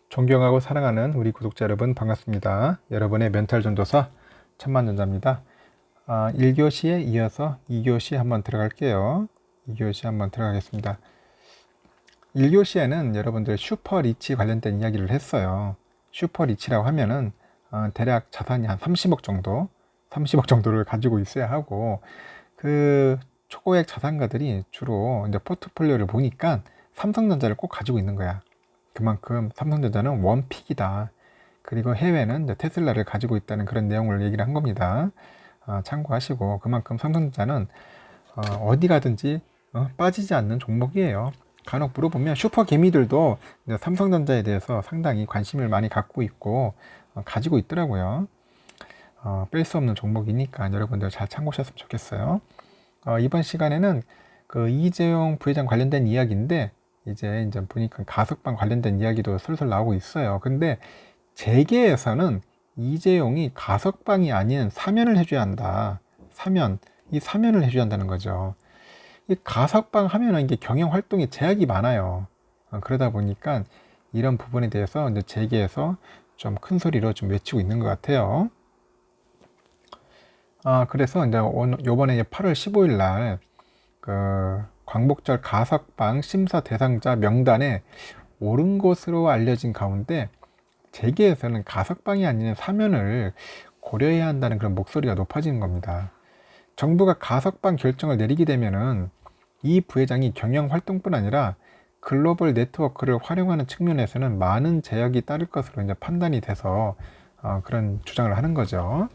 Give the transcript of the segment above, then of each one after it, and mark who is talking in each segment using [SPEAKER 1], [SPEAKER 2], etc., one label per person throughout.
[SPEAKER 1] 존경하고 사랑하는 우리 구독자 여러분 반갑습니다. 여러분의 멘탈 전도사 천만전자입니다. 1교시에 이어서 2교시 한번 들어갈게요. 2교시 한번 들어가겠습니다. 1교시에는 여러분들 슈퍼리치 관련된 이야기를 했어요. 슈퍼리치라고 하면은 대략 자산이 한 30억 정도, 30억 정도를 가지고 있어야 하고, 그 초고액 자산가들이 주로 이제 포트폴리오를 보니까 삼성전자를 꼭 가지고 있는 거야. 그만큼 삼성전자는 원픽이다. 그리고 해외는 이제 테슬라를 가지고 있다는 그런 내용을 얘기를 한 겁니다. 참고하시고, 그만큼 삼성전자는 어디 가든지 빠지지 않는 종목이에요. 간혹 물어보면 슈퍼 개미들도 이제 삼성전자에 대해서 상당히 관심을 많이 갖고 있고 가지고 있더라고요. 뺄 수 없는 종목이니까 여러분들 잘 참고하셨으면 좋겠어요. 이번 시간에는 그 이재용 부회장 관련된 이야기인데, 이제 보니까 가석방 관련된 이야기도 슬슬 나오고 있어요. 근데 재계에서는 이재용이 가석방이 아닌 사면을 해줘야 한다. 이 사면을 해줘야 한다는 거죠. 이 가석방 하면은 이게 경영 활동에 제약이 많아요. 그러다 보니까 이런 부분에 대해서 이제 재계에서 좀 큰 소리로 좀 외치고 있는 것 같아요. 그래서 이제 요번에 8월 15일 날 그 광복절 가석방 심사 대상자 명단에 오른 것으로 알려진 가운데 재계에서는 가석방이 아닌 사면을 고려해야 한다는 그런 목소리가 높아지는 겁니다. 정부가 가석방 결정을 내리게 되면은 이 부회장이 경영 활동뿐 아니라 글로벌 네트워크를 활용하는 측면에서는 많은 제약이 따를 것으로 이제 판단이 돼서 그런 주장을 하는 거죠.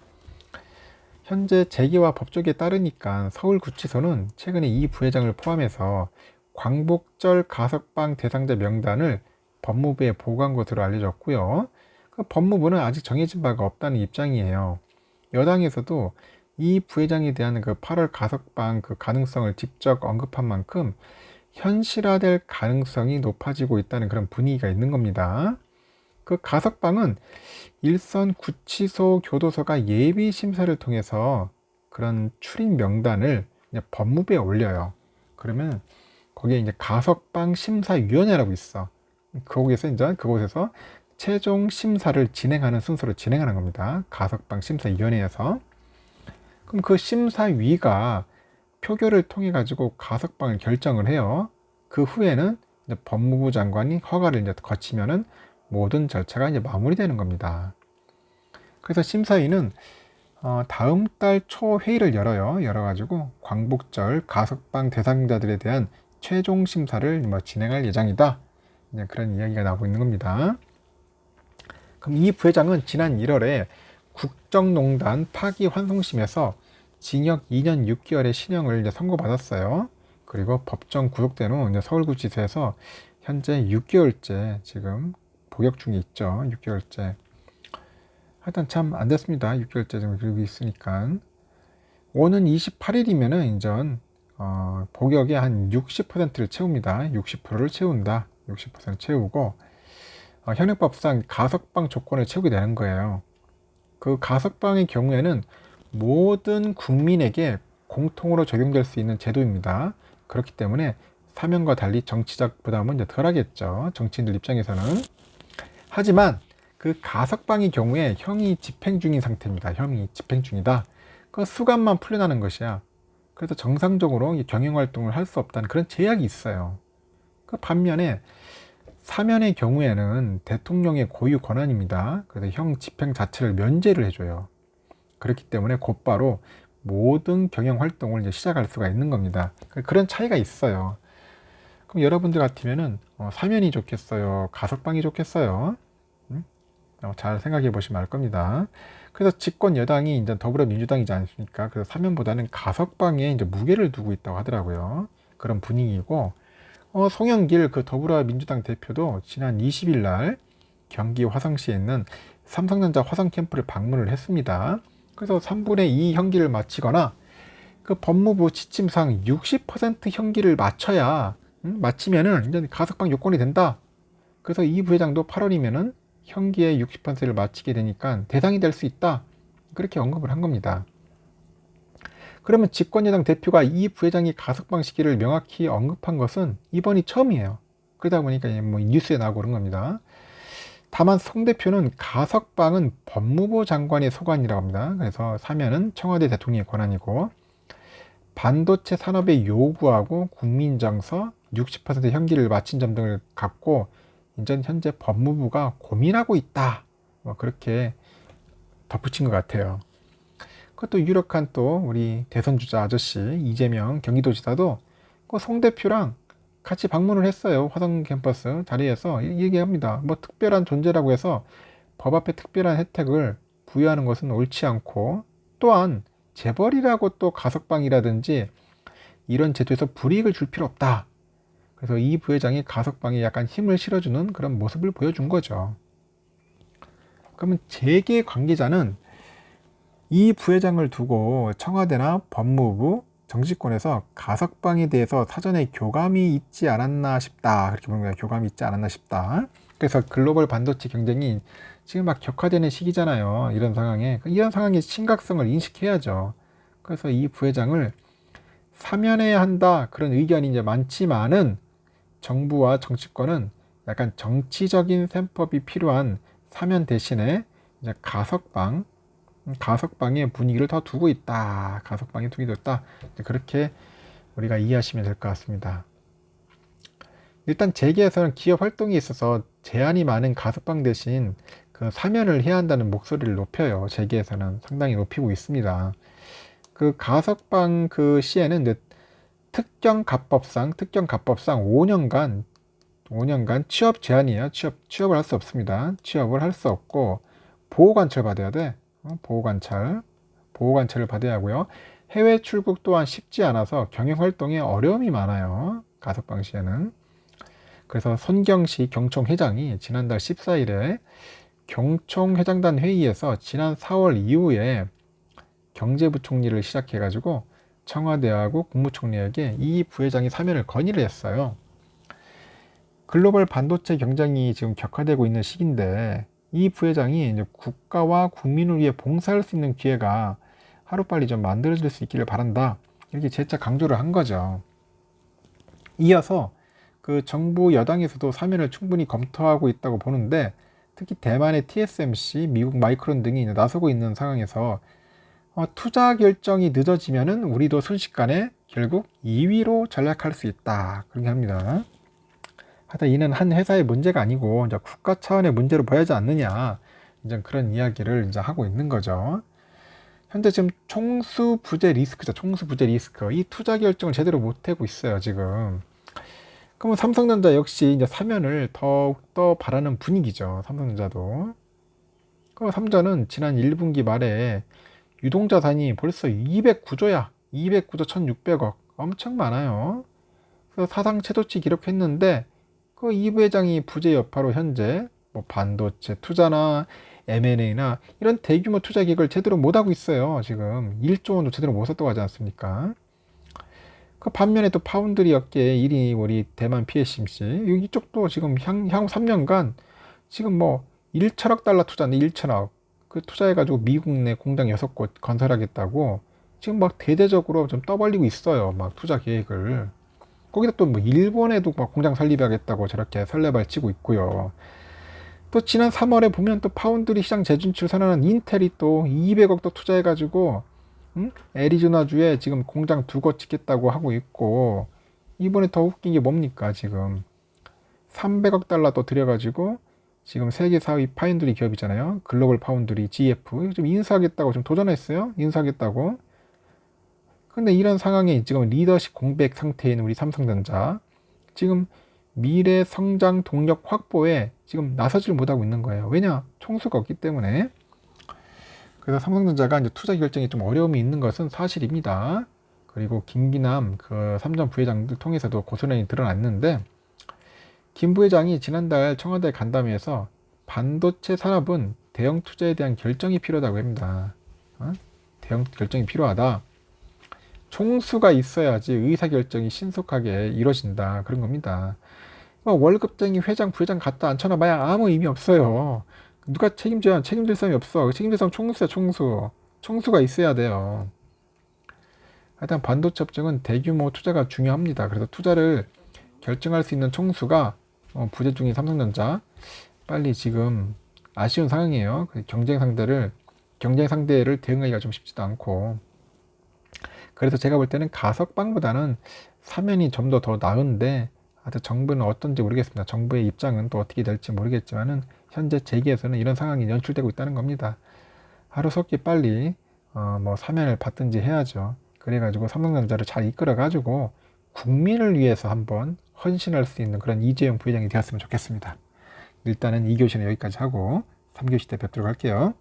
[SPEAKER 1] 현재 재계와 법조계에 따르니까 서울구치소는 최근에 이 부회장을 포함해서 광복절 가석방 대상자 명단을 법무부에 보고한 것으로 알려졌고요. 법무부는 아직 정해진 바가 없다는 입장이에요. 여당에서도 이 부회장에 대한 그 8월 가석방 그 가능성을 직접 언급한 만큼 현실화될 가능성이 높아지고 있다는 그런 분위기가 있는 겁니다. 그 가석방은 일선 구치소 교도소가 예비 심사를 통해서 그런 출입 명단을 이제 법무부에 올려요. 그러면 거기에 이제 가석방 심사위원회라고 있어. 그곳에서 최종 심사를 진행하는 순서로 진행하는 겁니다. 가석방 심사위원회에서. 그럼 그 심사위가 표결을 통해 가지고 가석방을 결정을 해요. 그 후에는 이제 법무부 장관이 허가를 이제 거치면은 모든 절차가 이제 마무리되는 겁니다. 그래서 심사위는 다음 달 초 회의를 열어가지고 광복절 가석방 대상자들에 대한 최종 심사를 진행할 예정이다. 이제 그런 이야기가 나오고 있는 겁니다. 그럼 이 부회장은 지난 1월에 국정농단 파기환송심에서 징역 2년 6개월의 실형을 이제 선고받았어요. 그리고 법정 구속된 후 이제 서울구치소에서 현재 6개월째 지금 복역 중에 있죠. 6개월째. 하여튼 참 안 됐습니다. 6개월째 지금 그러고 있으니까. 오는 28일이면은 인전 복역의 한 60%를 채웁니다. 60%를 채운다. 60% 채우고 현행법상 가석방 조건을 채우게 되는 거예요. 그 가석방의 경우에는 모든 국민에게 공통으로 적용될 수 있는 제도입니다. 그렇기 때문에 사면과 달리 정치적 부담은 이제 덜하겠죠. 정치인들 입장에서는. 하지만 그 가석방의 경우에 형이 집행 중인 상태입니다. 형이 집행 중이다. 그 수감만 풀려나는 것이야. 그래서 정상적으로 경영 활동을 할 수 없다는 그런 제약이 있어요. 그 반면에 사면의 경우에는 대통령의 고유 권한입니다. 그래서 형 집행 자체를 면제를 해줘요. 그렇기 때문에 곧바로 모든 경영 활동을 이제 시작할 수가 있는 겁니다. 그런 차이가 있어요. 그럼 여러분들 같으면은 사면이 좋겠어요? 가석방이 좋겠어요? 잘 생각해 보시면 알 겁니다. 그래서 집권 여당이 이제 더불어민주당이지 않습니까? 그래서 사면보다는 가석방에 이제 무게를 두고 있다고 하더라고요. 그런 분위기고, 송영길 그 더불어민주당 대표도 지난 20일 날 경기 화성시에 있는 삼성전자 화성 캠프를 방문을 했습니다. 그래서 3분의 2 형기를 마치거나 그 법무부 지침상 60% 형기를 마치면은 이제 가석방 요건이 된다. 그래서 이 부회장도 8월이면은 형기의 60%를 마치게 되니까 대상이 될 수 있다. 그렇게 언급을 한 겁니다. 그러면 집권여당 대표가 이 부회장이 가석방 시기를 명확히 언급한 것은 이번이 처음이에요. 그러다 보니까 뭐 뉴스에 나오고 그런 겁니다. 다만 송 대표는 가석방은 법무부 장관의 소관이라고 합니다. 그래서 사면은 청와대 대통령의 권한이고, 반도체 산업의 요구하고 국민정서 60% 형기를 마친 점 등을 갖고 현재 법무부가 고민하고 있다. 뭐 그렇게 덧붙인 것 같아요. 그것도 유력한 또 우리 대선 주자 아저씨 이재명 경기도지사도 그 송 대표랑 같이 방문을 했어요. 화성 캠퍼스 자리에서 얘기합니다. 뭐 특별한 존재라고 해서 법 앞에 특별한 혜택을 부여하는 것은 옳지 않고, 또한 재벌이라고 또 가석방이라든지 이런 제도에서 불이익을 줄 필요 없다. 그래서 이 부회장이 가석방에 약간 힘을 실어주는 그런 모습을 보여준 거죠. 그러면 재계 관계자는 이 부회장을 두고 청와대나 법무부, 정치권에서 가석방에 대해서 사전에 교감이 있지 않았나 싶다. 그렇게 보는 거예요. 교감이 있지 않았나 싶다. 그래서 글로벌 반도체 경쟁이 지금 막 격화되는 시기잖아요. 이런 상황의 심각성을 인식해야죠. 그래서 이 부회장을 사면해야 한다. 그런 의견이 이제 많지만은 정부와 정치권은 약간 정치적인 셈법이 필요한 사면 대신에 이제 가석방의 분위기를 더 두고 있다. 가석방의 분위기를 두고 있다. 그렇게 우리가 이해하시면 될 것 같습니다. 일단 재계에서는 기업 활동에 있어서 제한이 많은 가석방 대신 그 사면을 해야 한다는 목소리를 높여요. 재계에서는 상당히 높이고 있습니다. 그 가석방 그 시에는 특경가법상 5년간 취업 제한이에요. 취업을 할 수 없습니다. 취업을 할 수 없고 보호관찰 받아야 돼. 보호관찰을 받아야 하고요. 해외 출국 또한 쉽지 않아서 경영활동에 어려움이 많아요. 가석방 시에는. 그래서 손경시 경총회장이 지난달 14일에 경총회장단 회의에서 지난 4월 이후에 경제부총리를 시작해가지고 청와대하고 국무총리에게 이 부회장이 사면을 건의를 했어요. 글로벌 반도체 경쟁이 지금 격화되고 있는 시기인데 이 부회장이 이제 국가와 국민을 위해 봉사할 수 있는 기회가 하루빨리 좀 만들어질 수 있기를 바란다. 이렇게 재차 강조를 한 거죠. 이어서 그 정부 여당에서도 사면을 충분히 검토하고 있다고 보는데, 특히 대만의 TSMC, 미국 마이크론 등이 나서고 있는 상황에서 투자 결정이 늦어지면은 우리도 순식간에 결국 2위로 전락할 수 있다. 그렇게 합니다. 하여튼 이는 한 회사의 문제가 아니고 이제 국가 차원의 문제로 보여야지 않느냐, 이제 그런 이야기를 이제 하고 있는 거죠. 현재 지금 총수 부재 리스크죠. 총수 부재 리스크. 이 투자 결정을 제대로 못 하고 있어요, 지금. 그러면 삼성전자 역시 이제 사면을 더욱더 바라는 분위기죠. 삼성전자도. 그럼 삼전은 지난 1분기 말에 유동자산이 벌써 209조야. 209조 1,600억. 엄청 많아요. 그래서 사상 최저치 기록했는데 그 이 부회장이 부재 여파로 현재 뭐 반도체 투자나 M&A나 이런 대규모 투자 계획을 제대로 못 하고 있어요. 지금 1조 원도 제대로 못 썼다고 하지 않습니까? 그 반면에 또 파운드리 업계의 1위 우리 대만 PSMC 이쪽도 지금 향후 3년간 지금 뭐 1천억 달러 투자인데 1천억 그 투자해가지고 미국 내 공장 6곳 건설하겠다고 지금 막 대대적으로 좀 떠벌리고 있어요. 막 투자 계획을. 거기다 또 뭐 일본에도 막 공장 설립하겠다고 저렇게 설레발치고 있고요. 또 지난 3월에 보면 또 파운드리 시장 재진출 선언한 인텔이 또 200억 도 투자해가지고 애리조나주에 지금 공장 2곳 짓겠다고 하고 있고, 이번에 더 웃긴 게 뭡니까? 지금 300억 달러 또 들여가지고 지금 세계 4위 파운드리 기업이잖아요. 글로벌 파운드리 GF 좀 인수하겠다고 좀 도전했어요. 인수하겠다고. 근데 이런 상황에 지금 리더십 공백 상태인 우리 삼성전자 지금 미래 성장 동력 확보에 지금 나서질 못하고 있는 거예요. 왜냐? 총수가 없기 때문에. 그래서 삼성전자가 이제 투자 결정에 좀 어려움이 있는 것은 사실입니다. 그리고 김기남 그 삼전 부회장들 통해서도 고스란히 드러났는데, 김 부회장이 지난달 청와대 간담회에서 반도체 산업은 대형 투자에 대한 결정이 필요하다고 합니다. 대형 결정이 필요하다. 총수가 있어야지 의사결정이 신속하게 이루어진다. 그런 겁니다. 월급쟁이 회장, 부회장 갖다 앉혀놔봐야 아무 의미 없어요. 누가 책임질 사람이 없어. 책임질 사람 총수야, 총수. 총수가 있어야 돼요. 하여튼 반도체 업종은 대규모 투자가 중요합니다. 그래서 투자를 결정할 수 있는 총수가 부재 중인 삼성전자, 빨리 지금 아쉬운 상황이에요. 경쟁 상대를 대응하기가 좀 쉽지도 않고. 그래서 제가 볼 때는 가석방보다는 사면이 좀 더 나은데, 하여튼 정부는 어떤지 모르겠습니다. 정부의 입장은 또 어떻게 될지 모르겠지만은 현재 재계에서는 이런 상황이 연출되고 있다는 겁니다. 하루속히 빨리 뭐 사면을 받든지 해야죠. 그래가지고 삼성전자를 잘 이끌어가지고 국민을 위해서 한번 헌신할 수 있는 그런 이재용 부회장이 되었으면 좋겠습니다. 일단은 2교시는 여기까지 하고 3교시 때 뵙도록 할게요.